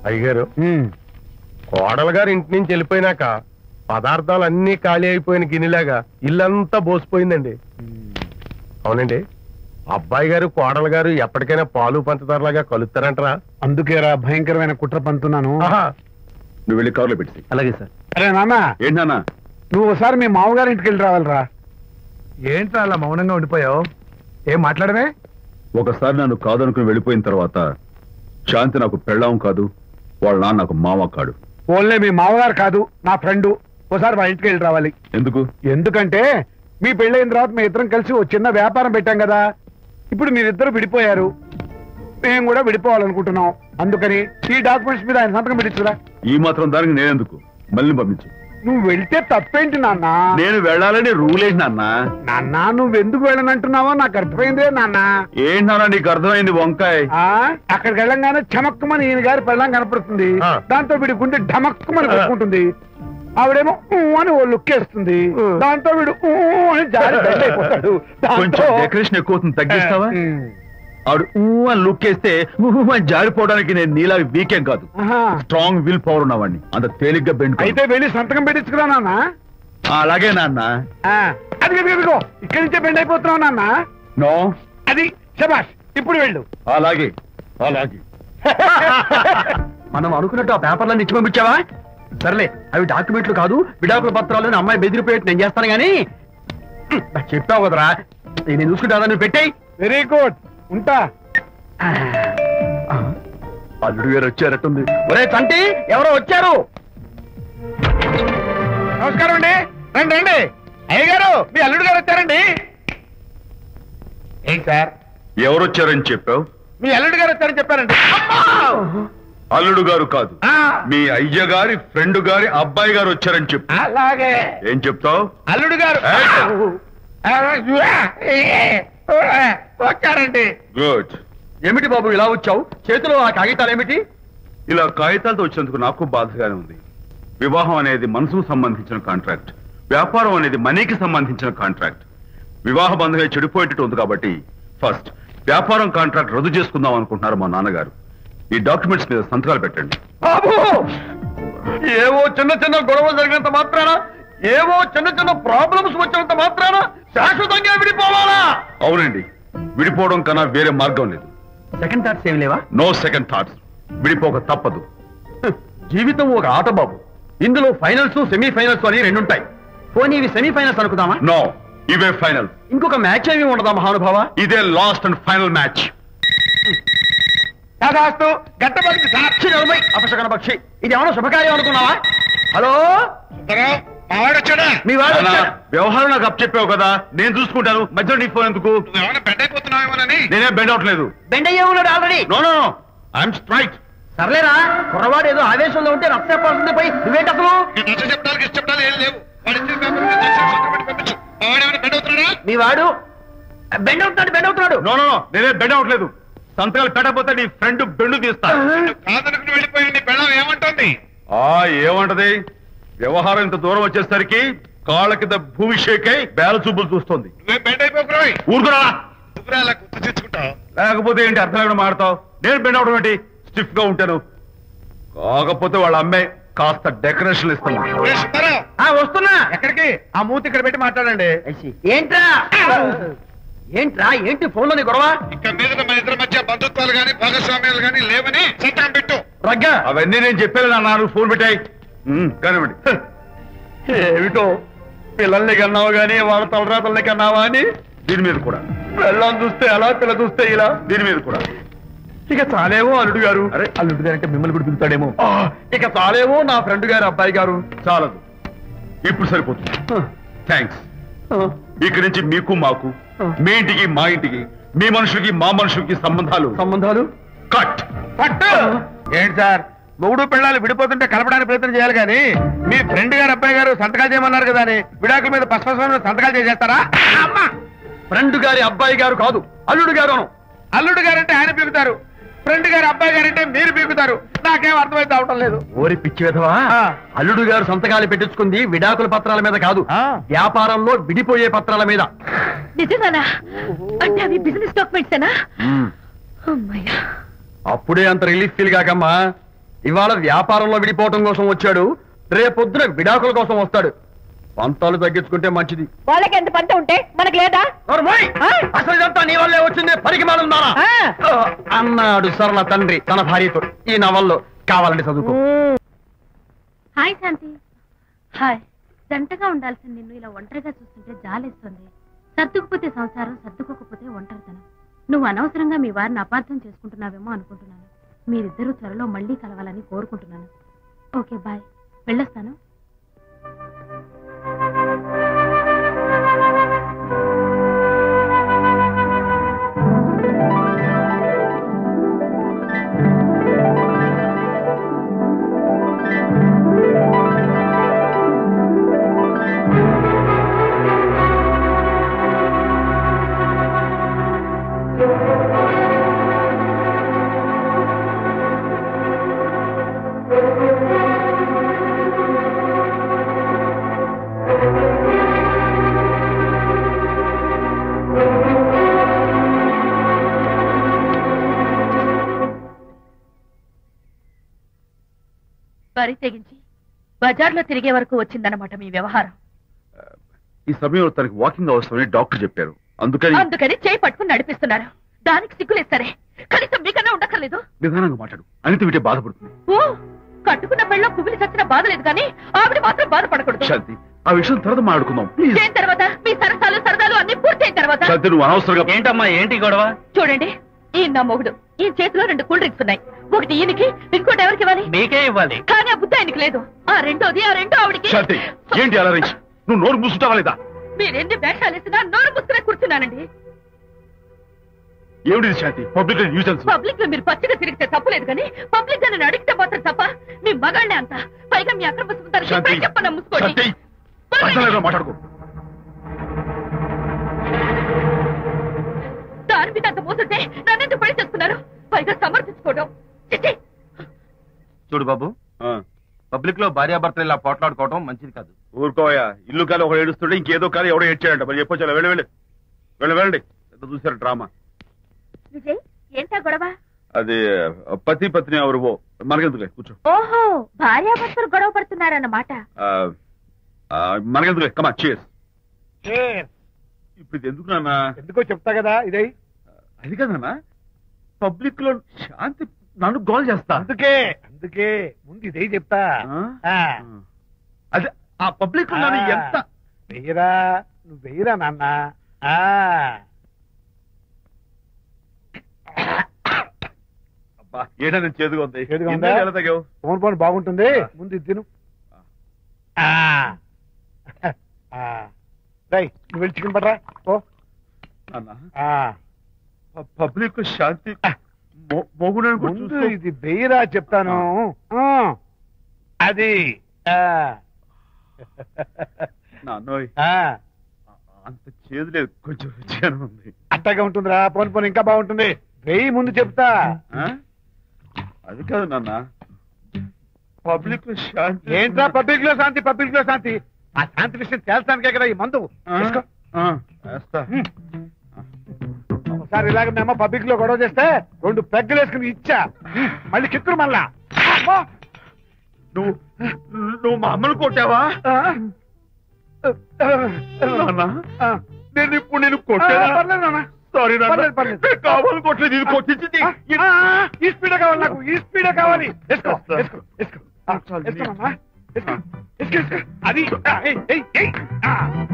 అయ్యగారు కోడలు గారు ఇంటి నుంచి వెళ్ళిపోయినాక పదార్థాలన్నీ ఖాళీ అయిపోయిన గిన్నెలాగా ఇల్లంతా బోసిపోయిందండి. అవునండి, అబ్బాయి గారు కోడలు గారు ఎప్పటికైనా పాలు పంచదారలాగా కలుస్తారంటరా? అందుకేరా భయంకరమైన కుట్ర పంతున్నాను. నువ్వు వెళ్ళి కారులో పెట్టి. అలాగే సార్. అరే నాన్న, ఏంటి నాన్న? నువ్వు ఒకసారి మీ మామగారి ఇంటికి వెళ్ళి రావాలిరా. ఏంట్రా అలా మౌనంగా ఉండిపోయావు? ఏం మాట్లాడమే? ఒకసారి నన్ను కాదనుకుని వెళ్ళిపోయిన తర్వాత శాంతి నాకు పెళ్ళాం కాదు, వాళ్ళ నాన్న నాకు మామ కాడు. ఓన్లే మీ మామగారు కాదు, నా ఫ్రెండ్. ఒకసారి మా ఇంటికి వెళ్ళి రావాలి. ఎందుకు? ఎందుకంటే మీ పెళ్ళైన తర్వాత మీ ఇద్దరం కలిసి ఓ చిన్న వ్యాపారం పెట్టాం కదా. ఇప్పుడు మీరిద్దరు విడిపోయారు, మేము కూడా విడిపోవాలనుకుంటున్నాం. అందుకని ఈ డాక్యుమెంట్స్ మీద ఆయన సంతకం పెట్టించురా. ఈ మాత్రం దానికి నేనెందుకు? మళ్ళీ పంపించు. నువ్వు వెళ్తే తప్పేంటి నాన్న? నేను వెళ్ళాలని రూల్ ఏంటి నాన్న? నాన్న, నువ్వు ఎందుకు వెళ్ళనంటున్నావో నాకు అర్థమైందే నాన్న. ఏంటి నాన్న నీకు అర్థమైంది వంకాయ? అక్కడికి వెళ్ళంగానే చమక్కుమని ఈయన గారి పెళ్ళం కనపడుతుంది. దాంతో వీడి గుండె ఢమక్కుమని కొట్టుకుంటుంది. ఆవిడేమో అని ఓ లుక్ వేస్తుంది. దాంతో వీడు అని జారి బెడ్ అయిపోతాడు. కొంచెం డెకరేషన్ ఎక్కువ తగ్గిస్తావా? ఆవిడ అని లుక్ వేస్తే జారిపోవడానికి నేను నీలా వీకేం కాదు, స్ట్రాంగ్ విల్ పవర్ ఉన్నవాడిని. అంత తేలిగ్గా బెండ్. అయితే వెళ్ళి సంతకం పెట్టించుకురా నాన్న. అలాగే నాన్న. అది ఇదిగో ఇక్కడి నుంచే బెండ్ అయిపోతున్నావు నాన్న. నో, అది శబాష్. ఇప్పుడు వెళ్ళు. అలాగే అలాగే. మనం అనుకున్నట్టు ఆ పేపర్లన్నీ ఇచ్చి పంపించావా? సర్లే, అవి డాక్యుమెంట్లు కాదు, విడాకుల పత్రాలు. అమ్మాయి బెదిరిపోయేట్టు నేను చేస్తాను గానీ చెప్పావు కదరా, నేను చూసుకుంటా. నువ్వు పెట్టాయి. వెరీ గుడ్, ఉంటా. అల్లుడు గారు వచ్చారట్టుంది. ఒరే తంటి, ఎవరో వచ్చారు. నమస్కారం అండి. రండి రండి. అయ్యగారు, మీ అల్లుడు గారు వచ్చారండి. ఏంటి సార్? ఎవరు వచ్చారని చెప్పావు? మీ అల్లుడు గారు వచ్చారని చెప్పారండి. అల్లుడు గారు కాదు, మీ అయ్య గారి ఫ్రెండ్ గారి అబ్బాయి గారు వచ్చారని చెప్పు. అలాగే. ఏం చెప్తావు? అల్లుడు గారు వచ్చారండి. గుడ్. ఏమిటి బాబు ఇలా వచ్చావు? చేతిలో ఆ కాగితాలు ఏమిటి? ఇలా కాగితాలతో వచ్చినందుకు నాకు బాధగానే ఉంది. వివాహం అనేది మనసుకు సంబంధించిన కాంట్రాక్ట్, వ్యాపారం అనేది మనీకి సంబంధించిన కాంట్రాక్ట్. వివాహ బంధంగా చెడిపోయేటట్టు ఉంది కాబట్టి ఫస్ట్ వ్యాపారం కాంట్రాక్ట్ రద్దు చేసుకుందాం అనుకుంటున్నారు మా నాన్నగారు. ఈ డాక్యుమెంట్స్ మీద సంతకాలు పెట్టండి. బాబు, ఏవో చిన్న చిన్న గొడవలు జరిగినంత మాత్రాన, ఏవో చిన్న చిన్న ప్రాబ్లమ్స్ వచ్చినంత మాత్రాన శాశ్వతంగా విడిపోవాలా? అవునండి, విడిపోవడం కన్నా వేరే మార్గం లేదు. సెకండ్ థాట్స్ ఏమి లేవా? No second thoughts. విడిపోక తప్పదు. జీవితం ఒక ఆట బాబు. ఇందులో ఫైనల్స్, సెమీఫైనల్స్ అని రెండుంటాయి. పోనీ ఇవి సెమీఫైనల్స్ అనుకుందామా? నో, ఇవే ఫైనల్. ఇంకొక మ్యాచ్ ఏమి ఉండదా మహానుభావ? ఇదే లాస్ట్ అండ్ ఫైనల్ మ్యాచ్. అపశకన పక్షి, ఇది ఏమన్నా శుభకార్యం అనుకున్నావా? హలో, మీ వాడు వ్యవహారం నాకు అప్ చెప్పావు కదా, నేను చూసుకుంటాను. మధ్యలో నీ ఫోన్ ఎందుకు? నేనే బెండ్ అవట్లేదు. బెండ్ అయ్యే ఉన్నాడు already. No no, I'm straight. సర్లేరా, కుర్రవాడు ఏదో ఆవేశంలో ఉంటే రక్తపోతుంది పోయి నువ్వేంటి అసలు? మీ వాడు బెండ్ అవుతున్నాడు, బెండ్ అవుతున్నాడు. నో నో, నేనే బెండ్ అవట్లేదు. సంతకాలు పెట్టకపోతే నీ ఫ్రెండ్ బెండు తీస్తా. ఏమంటుంది? ఏమంటది? వ్యవహారం ఇంత దూరం వచ్చేసరికి కాళ్ళ కింద భూమి షేక్ అయి బేల చూపులు చూస్తుంది. ఊరుకురా, లేకపోతే ఏంటి అర్థం లేకుండా మాడతావు? నేను బెండ్ అవడం ఏంటి? స్టిఫ్ గా ఉంటాను. కాకపోతే వాళ్ళ అమ్మాయి కాస్త డెకరేషన్ ఇస్తాను. వస్తున్నా. ఎక్కడికి? ఆ మూతి ఇక్కడ పెట్టి మాట్లాడండి. ఏంట్రా ఏంట్రా ఏంటి ఫోన్ లోని గొడవ? ఇక్కడ మీద మన ఇద్దరి మధ్య బంధుత్వాలు గాని భాగస్వామ్యాలు గాని లేవని సంతకం పెట్టు. రగ్గా అవన్నీ నేను చెప్పాను నాన్న, ఫోన్ పెట్టాయి కానివ్వండి. ఏమిటో పిల్లల్ని కన్నావు గానీ వాళ్ళ తలరాతల్ని కన్నావా అని. దీని మీద కూడా పిల్లల్ని చూస్తే అలా, పిల్ల చూస్తే ఇలా. దీని మీద కూడా ఇక చాలేమో అల్లుడు గారు. అరే, అల్లుడు గారు అంటే మిమ్మల్ని కూడా పిలుతాడేమో. ఇక చాలేమో నా ఫ్రెండ్ గారు అబ్బాయి గారు. చాలదు, ఇప్పుడు సరిపోతుంది. థ్యాంక్స్. ఇక్కడి నుంచి మీకు మాకు, మీ ఇంటికి మా ఇంటికి, మీ మనుషులకి మా మనుషులకి సంబంధాలు కట్. ఏంటి సార్, మొగుడు పిల్లలు విడిపోతుంటే కలపడానికి ప్రయత్నం చేయాలి కానీ మీ ఫ్రెండ్ గారు అబ్బాయి గారు సంతకాలు చేయమన్నారు కదా అని విడాకుల మీద పశ్చిమ సంతకాలు చేసేస్తారా? ఫ్రెండ్ గారి అబ్బాయి గారు కాదు, అల్లుడు గారు. అల్లుడు గారు అంటే ఆయన పీకుతారు, ఫ్రెండ్ గారు అబ్బాయి గారు అంటే మీరు పీకుతారు. నాకేం అర్థమైతే అవటం లేదు. ఓరి పిచ్చి విధవా, అల్లుడు గారు సంతకాలు పెట్టించుకుంది విడాకుల పత్రాల మీద కాదు, వ్యాపారంలో విడిపోయే పత్రాల మీద. నిజంగానా? అంటే అవి బిజినెస్ డాక్యుమెంట్స్ ఏనా? అప్పుడే అంత రిలీఫ్ ఫీల్ కాకమ్మా, ఇవాళ వ్యాపారంలో విడిపోవటం కోసం వచ్చాడు, రేపొద్దున విడాకుల కోసం వస్తాడు. పంతాలు తగ్గించుకుంటే మంచిది. వాళ్ళకి ఎంత పంట ఉంటే మనకు లేదా? అసలు ఇదంతా నీ వల్లే వచ్చింది, పరికిమాలున్నారా అన్నాడు సరళ తండ్రి తన భార్యతో. ఈ నవల్లో కావాలంటే చదువుకో. హాయ్ శాంతి. హాయ్. జంటగా ఉండాల్సింది నిన్ను ఇలా ఒంటరిగా చూస్తుంటే జాలేస్తుంది. సర్దుకుపోతే సంసారం, సర్దుకోకపోతే ఒంటరితనం. నువ్వు అనవసరంగా మీ వారిని అపార్థం చేసుకుంటున్నావేమో అనుకుంటున్నాను. మీరిద్దరూ త్వరలో మళ్ళీ కలవాలని కోరుకుంటున్నాను. Okay, bye. వెళ్ళొస్తాను. వరి తెగించి బజార్లో తిరిగే వరకు వచ్చిందన్నమాట మీ వ్యవహారం. ఈ సమయంలో తనకి వాకింగ్ అవసరమని డాక్టర్ చెప్పారు. అందుకని చేయి పట్టుకుని నడిపిస్తున్నారు. దానికి సిగ్గులేదు సరే, కనీసం మీకన్నా ఉండక్కర్లేదు. నిదానంగా మాట్లాడు, అనిత వింటే బాధపడుతుంది. ఓ, కట్టుకున్న పెళ్ళం కుమిలి చచ్చిన బాధ లేదు కానీ ఆవిడ మాత్రం బాధపడకూడదు. శాంతి, ఆ విషయం తర్వాత మాట్లాడుకుందాం. దేని తర్వాత? మీ సరసాలు అన్ని పూర్తయిన తర్వాత. శాంతి, నువ్వు అనవసరంగా. ఏంటమ్మా, ఏంటి గొడవ? చూడండి, ఈయన నా మొగుడు. ఈ చేతిలో 2 కూల్ డ్రింక్స్ ఉన్నాయి. ఒకటి ఈయనకి, ఇంకోటి ఎవరికి ఇవ్వాలి? మీకే ఇవ్వాలి. కానీ ఆ బుద్ధి ఆయనకి లేదు. ఆ రెండో ఆవిడికి. శాంతి, ఏంటి అలా రేంజ్? నువ్వు నోరు మూసుకుంటావా లేదా? మీరెన్ని వేషాలు వేసినా నోరు ముసుకునే కూర్చున్నానండి. ఏమిటి శాంతి? Public nuisance. పబ్లిక్ లో మీరు పచ్చిగా తిరిగితే తప్పలేదు కానీ పబ్లిక్ గా నేను అడిగితే మాత్రం తప్ప. మీ మగాళ్ళే అంత. పైగా మీ అక్రమ సుందరికి చెప్పన్న ముసుకోండి. మాట్లాడుకో. దాని మీద అంత మోసుంటే నన్నెందుకు పని చేస్తున్నారు? పైగా సమర్థించుకోవడం. చూడు బాబు, పబ్లిక్ లో భార్యాభర్తలు ఇలా పోట్లాడుకోవడం మంచిది కాదు. ఊరుకోయా, ఇల్లు కాలి ఒకడు ఏడుస్తుంటే ఇంకేదో కాలి ఎవడో ఏడ్చాడంట. మరి చెప్పొచ్చా? వెళ్ళండి. చూసారు డ్రామా. విజయ్, ఏంటా గొడవ? అది పతి పత్ని ఎవరు మనకెందుకు, కూర్చో. ఓహో, భార్యాభర్తలు గొడవ పడుతున్నారన్నమాట. మనకెందుకు, కమా చేస్. ఇప్పుడు ఇది ఎందుకు నాన్న? ఎందుకో చెప్తా కదా. ఇదే అది కదన్నా, పబ్లిక్ లో శాంతి నన్ను గోల్ చేస్తా. అందుకే ముందు ఇదే చెప్తా. అదే ఆ పబ్లిక్ లో నన్ను ఎంత వెయ్యరా, నువ్వు వెయ్యరా నాన్న. ఏడా నేను చేదుగా ఉంది. ఎలా తగ్గావు? ఫోన్ బాగుంటుంది. ముందు ఇది తిను. నువ్వు వెళ్ళి చికెన్ పట్టరా. ఓ పబ్లిక్ శాంతి ముందు ఇది వెయ్యరా చెప్తాను. అది నాన్నోయ్ అంత చేదు లేదు, కొంచెం రుచిగానే ఉంది. అట్టగా ఉంటుందిరా. పోను ఇంకా బాగుంటుంది. వెయ్యి ముందు చెప్తా. అది కాదు నాన్న, పబ్లిక్ లో శాంతి. ఏంట్రా పబ్లిక్ లో శాంతి? పబ్లిక్ లో శాంతి ఆ శాంతి విషయం తేల్చడానికే కదా ఈ మందు. ఒకసారి ఇలాగ మేము పబ్లిక్ లో గొడవ చేస్తే 2 పెగ్గలు వేసుకుని ఇచ్చా. మళ్ళీ కిక్కురు మళ్ళా. నువ్వు మా అమ్మను కొట్టావా? నేను ఇప్పుడు నేను కొట్టాను. సారీ కావాలి, కొట్టలేదు. ఇది కొట్టించింది. ఈ స్పీడే కావాలి నాకు, ఈ స్పీడే కావాలి.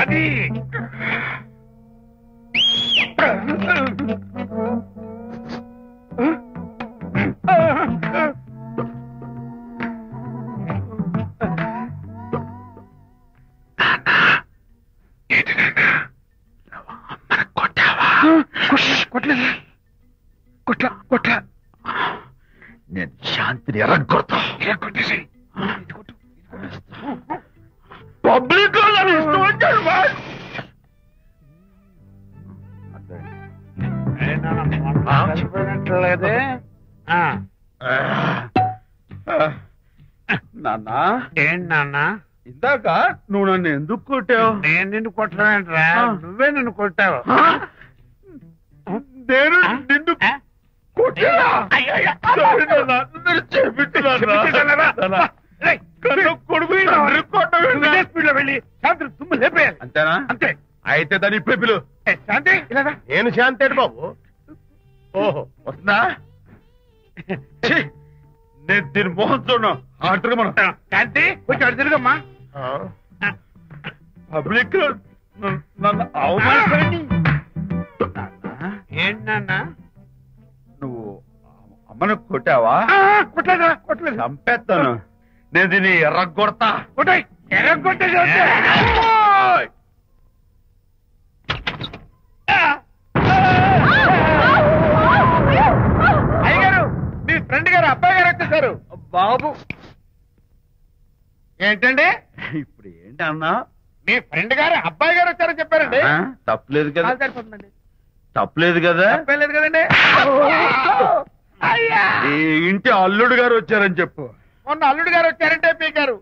అది అది కొట్లా. నేను శాంతిని ఎరగొడతా. పబ్లిక్ లేదే నాన్న. ఏంటి నాన్న? ఇందాక నువ్వు నన్ను ఎందుకు కొట్టావు? నేను నిన్ను కొట్టలేంట్రా, నువ్వే నిన్ను కొట్టావు. నేను నిన్ను వెళ్ళి శాంతి తుమ్ము లేపేయాలి. అంతేనా? అంతే. అయితే దాన్ని ఇప్పుడే పిలు. శాంతి ఇలా రా. నేను శాంతేడు బాబు. ఓహో వస్తుందా? ఛీ, నేను దీని మోహన్ చూడను. ఆర్డర్ మనం శాంతి కొంచెం అటు తిరుగమ్మా. పబ్లిక్ నన్ను అవమానించండి. ఏంటన్నా నువ్వు అమ్మను కొట్టావా? కొట్టలేదా? కొట్టలేదు. చంపేస్తాను. నేను దీన్ని ఎర్రగొడతా. కొట్టాయి ఎర్రగొట్టేది. అయ్యగారు మీ ఫ్రెండ్ గారు అబ్బాయి గారు వచ్చేసారు. బాబు ఏంటండి ఇప్పుడు ఏంటి అన్నా? మీ ఫ్రెండ్ గారు అబ్బాయి గారు వచ్చారని చెప్పారండి. తప్పలేదు కదా? సరిపోతుందండి. తప్పలేదు కదా? తప్పలేదు కదండి. అయ్యా ఈ ఇంటి అల్లుడు గారు వచ్చారని చెప్పు. మొన్న అల్లుడు గారు వచ్చారంటే పీకారు,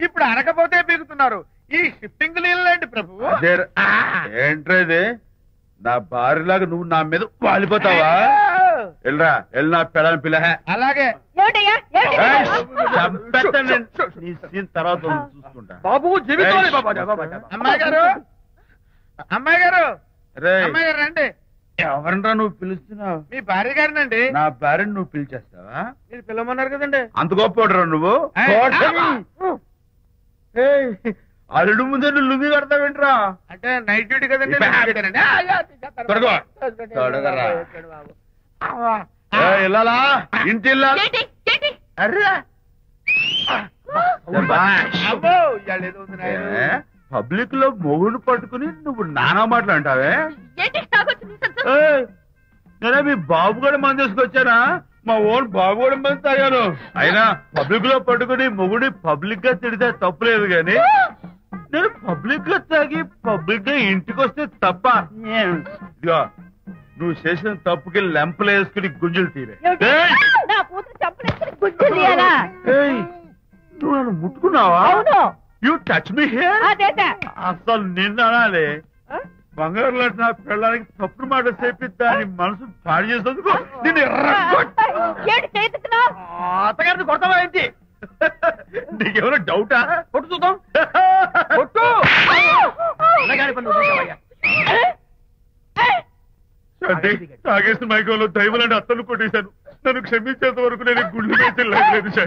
ఇప్పుడు అనకపోతే పీకుతున్నారు. ఈ షిఫ్టింగ్ లీలండి ప్రభు. అదే ఏంట్రా ఇది? నా భార్యలాగా నువ్వు నా మీద వాలిపోతావా? వెళ్ళరా వెళ్ళి నా పిల్లని పిల్ల. అలాగే నీ సీన్ తర్వాత చూసుకుంటా. బాబు జీవితం అమ్మాయి గారు, అమ్మాయి గారు, రేయ్, అమ్మాయి గారు రండి. ఎవరినరా నువ్వు పిలుస్తున్నావు? మీ భార్య గారినండి. నా భార్యను నువ్వు పిలిచేస్తావా? మీరు పిల్లమన్నారు కదండి. అంత గొప్ప నువ్వు? ఏయ్, అల్లుడు ముందే నువ్వు లుంగి కడతావేంట్రా? అంటే నైట్ డ్యూటీ కదండి. తొడగో. తొడగరా. ఇల్లాలా ఇంటి ఇల్లాలా? అర్రా పబ్లిక్ లో మొగుడు పట్టుకుని నువ్వు నానా మాటలు అంటావే? నేనే మీ బాబు కూడా మంది తీసుకొచ్చానా? మా ఓన్ బాబు కూడా మంది తాగాను. అయినా పబ్లిక్ లో పట్టుకుని మొగుడి పబ్లిక్ గా తిడితే తప్పులేదు గాని నేను పబ్లిక్ గా తాగి పబ్లిక్ గా ఇంటికి వస్తే తప్ప. ఇదిగో నువ్వు చేసిన తప్పుకి లెంపలు వేసుకుని గుంజులు తీరే. నువ్వు నన్ను ముట్టుకున్నావా? You touch me here. అసలు నిన్న అనాలి. బంగారు లాంటి నా పిల్లలకి తప్పుడు మాట చెప్పిద్దా అని మనసు పాడు చేసేందుకు నేను అత్తగారిని కొడతావా ఏంటి? నీకేమైనా డౌటా? కొట్టు చూద్దాం. కొట్టు. తాగేసిన మైకంలో దైవం లాంటి అత్తలు కొట్టేశాను. నన్ను క్షమించేంత వరకు నేను గుళ్ళు వేసి లేదు శాంతి.